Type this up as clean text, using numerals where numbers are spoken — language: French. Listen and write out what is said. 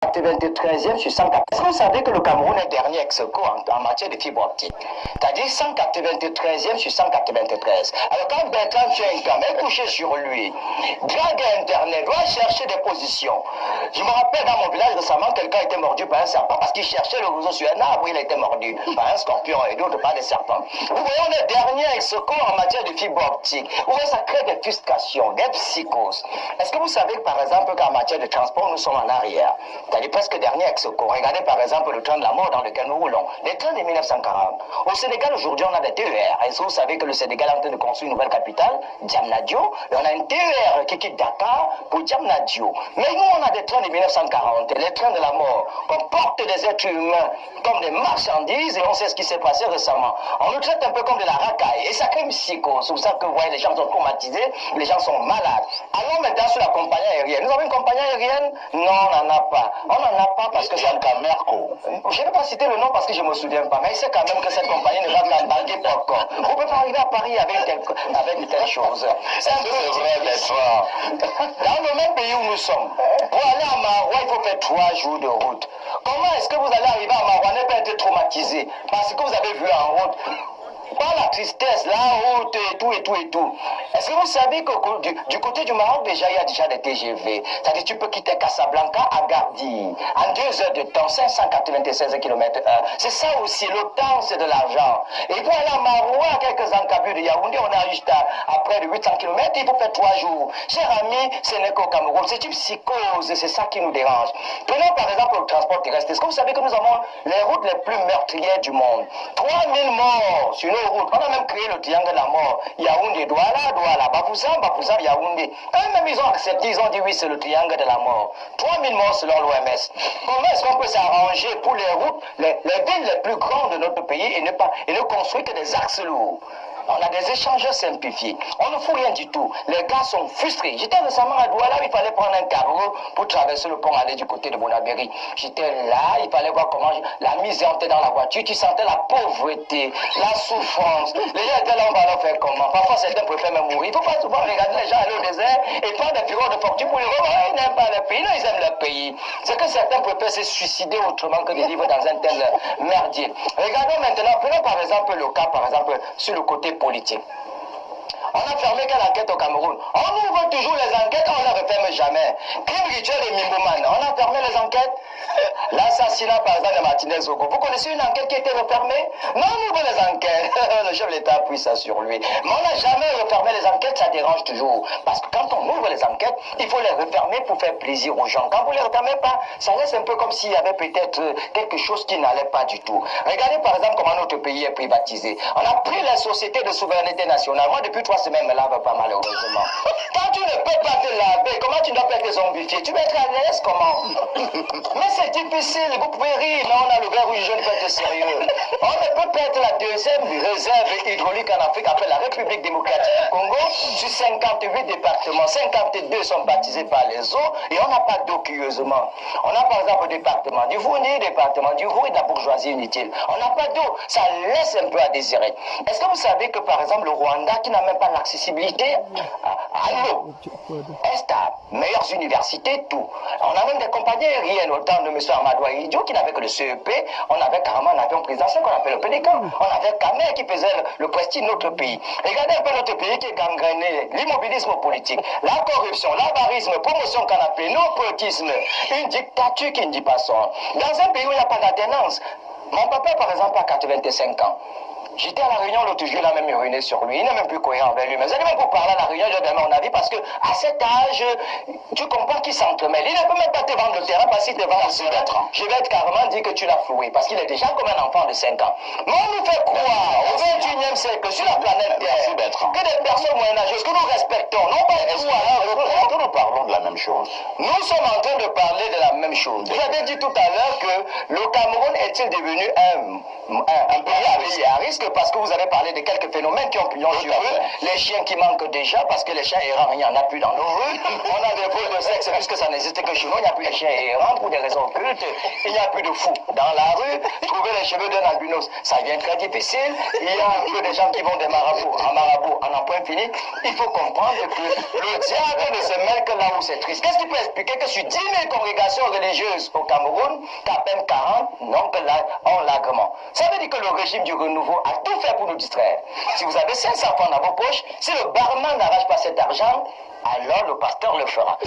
193e sur 104. Est-ce que vous savez que le Cameroun est dernier ex-aequo en matière de fibre optique? C'est-à-dire 193e sur 193. Alors quand Bertrand Fiancam est couché sur lui, drague Internet, doit chercher des positions. Je me rappelle dans mon village récemment, quelqu'un a été mordu par un serpent parce qu'il cherchait le roseau sur un arbre, il a été mordu par un scorpion et d'autres par des serpents. Vous voyez, on est dernier ex-aequo en matière de fibre optique. Vous voyez, ça crée des frustrations, des psychoses. Est-ce que vous savez, par exemple, qu'en matière de transport, nous sommes en arrière? C'est-à-dire presque dernier ex-aequo. Regardez par exemple le train de la mort dans lequel nous roulons. Les trains de 1940. Au Sénégal, aujourd'hui, on a des TER. Est-ce que vous savez que le Sénégal est en train de construire une nouvelle capitale, Diamnadio? Et on a une TER qui quitte Dakar pour Diamnadio. Mais nous, on a des trains de 1940, les trains de la mort. On porte des êtres humains comme des marchandises et on sait ce qui s'est passé récemment. On nous traite un peu comme de la racaille et ça crée une psychose. C'est pour ça que vous voyez, les gens sont traumatisés, les gens sont malades. Allons maintenant sur la compagnie aérienne. Nous avons une compagnie aérienne? Non, on n'en a pas. On n'en a pas parce que c'est un Camerco. Je ne vais pas citer le nom parce que je ne me souviens pas, mais il sait quand même que cette compagnie ne va qu'embarquer popcorn. On ne peut pas arriver à Paris avec telle chose. C'est un peu vrai, dans le même pays où nous sommes, pour aller à Maroua, il faut faire 3 jours de route. Comment est-ce que vous allez arriver à Maroua ne pas être traumatisé parce que vous avez vu en route par la tristesse, la route et tout et tout et tout. Est-ce que vous savez que du côté du Maroc, déjà, il y a déjà des TGV. C'est-à-dire que tu peux quitter Casablanca à Gardi en 2 heures de temps, 596 km/h. C'est ça aussi, le temps, c'est de l'argent. Et pour aller à Maroua, à quelques encablures de Yaoundé, on a juste à près de 800 km, il faut faire 3 jours. Cher ami, ce n'est qu'au Cameroun. C'est une psychose, c'est ça qui nous dérange. Prenons par exemple le transport terrestre. Est-ce que vous savez que nous avons les routes les plus meurtrières du monde? 3000 morts sur nos routes. On a même créé le triangle de la mort. Yaoundé, Douala, Douala, Bafoussam, Bafoussam, Yaoundé. Quand même ils ont accepté, ils ont dit oui, c'est le triangle de la mort. 3000 morts selon l'OMS. Comment est-ce qu'on peut s'arranger pour les routes, les villes les plus grandes de notre pays et ne construire que des axes lourds? On a des échangeurs simplifiés. On ne fout rien du tout. Les gars sont frustrés. J'étais récemment à Douala, il fallait prendre un cargo pour traverser le pont, aller du côté de Bonabéry. J'étais là, il fallait voir comment la misère était dans la voiture. Tu sentais la pauvreté, la souffrance. Les gens étaient là, on va leur faire comment? Parfois, certains préfèrent même mourir. Il ne faut pas souvent regarder les gens aller au désert et prendre des figures de fortune pour les revoir. Ils n'aiment pas le pays, non, ils aiment leur pays. C'est que certains préfèrent se suicider autrement que de vivre dans un tel merdier. Regardons maintenant, prenons par exemple le cas, par exemple, sur le côté politique. On a fermé quelle enquête au Cameroun? On ouvre toujours les enquêtes, on ne les referme jamais. Crime rituel et Mimboman, on a fermé les enquêtes. L'assassinat par exemple de Martinez Zogo. Vous connaissez une enquête qui a été refermée? Non, on ouvre les enquêtes. Le chef de l'État appuie ça sur lui. Mais on n'a jamais refermé les enquêtes, ça dérange toujours. Parce que quand on ouvre les enquêtes, il faut les refermer pour faire plaisir aux gens. Quand vous ne les refermez pas, ça laisse un peu comme s'il y avait peut-être quelque chose qui n'allait pas du tout. Regardez par exemple comment notre pays est privatisé. On a pris la société de souveraineté nationale. Moi, depuis 3 semaines, je me lave pas malheureusement. Quand tu ne peux pas te laver, comment tu dois pas être zombifié? Tu vas être à l'aise comment? Mais c'est difficile, vous pouvez rire, mais on a le verre rouge, je ne peux être sérieux. On ne peut pas être la deuxième réserve hydraulique en Afrique après la République démocratique du Congo. Sur 58 départements, 52 sont baptisés par les eaux et on n'a pas d'eau curieusement. On a par exemple le département du Fournier, département du Roux et de la bourgeoisie inutile. On n'a pas d'eau, ça laisse un peu à désirer. Est-ce que vous savez que par exemple le Rwanda qui n'a même pas l'accessibilité à l'eau, Est-à meilleures universités, tout. On a même des compagnies aériennes au temps de M. Amadou Idio qui n'avait que le CEP, on avait carrément un avion présidentiel qu'on appelle le Pélican, on avait Kamer qui faisait le prestige de notre pays. Regardez un peu notre pays qui est gangréné, l'immobilisme politique, la corruption, l'avarisme, promotion canapé, népotisme, une dictature qui ne dit pas son. Dans un pays où il n'y a pas d'alternance, mon papa par exemple a 85 ans. J'étais à la réunion l'autre jour, il a même me ruiné sur lui. Il n'est même plus cohérent avec lui. Mais même pour parler à la réunion, je donne mon avis parce que à cet âge, tu comprends qu'il s'entremêle. Il ne peut même pas te vendre le terrain parce qu'il te vend le terrain. Je vais être carrément dit que tu l'as floué parce qu'il est déjà comme un enfant de 5 ans. Mais on nous fait croire au 21e siècle sur la planète Terre que des personnes moyenâgeuses que nous respectons, non pas tout est-ce que nous parlons de la même chose? Nous sommes en train de parler de la même chose. Vous avez dit tout à l'heure que le Cameroun est-il devenu un pays à risque parce que vous avez parlé de quelques phénomènes qui ont pignon sur eux. Les chiens qui manquent déjà parce que les chiens errants, il n'y en a plus dans nos rues. On a des fous de sexe puisque ça n'existe que chez nous. Il n'y a plus de chiens errants pour des raisons occultes. Il n'y a plus de fous dans la rue. Trouver les cheveux d'un albinos, ça devient très difficile. Il y a un peu des gens qui vont des marabouts en un point fini. Il faut comprendre que le diable ne se mêle que là où c'est triste. Qu'est-ce qui peut expliquer que sur 10 000 congrégations religieuses religieuses au Cameroun qu'à peine 40 ont l'agrément. Ça veut dire que le régime du renouveau a tout fait pour nous distraire. Si vous avez 500 francs dans vos poches, si le barman n'arrache pas cet argent, alors le pasteur le fera.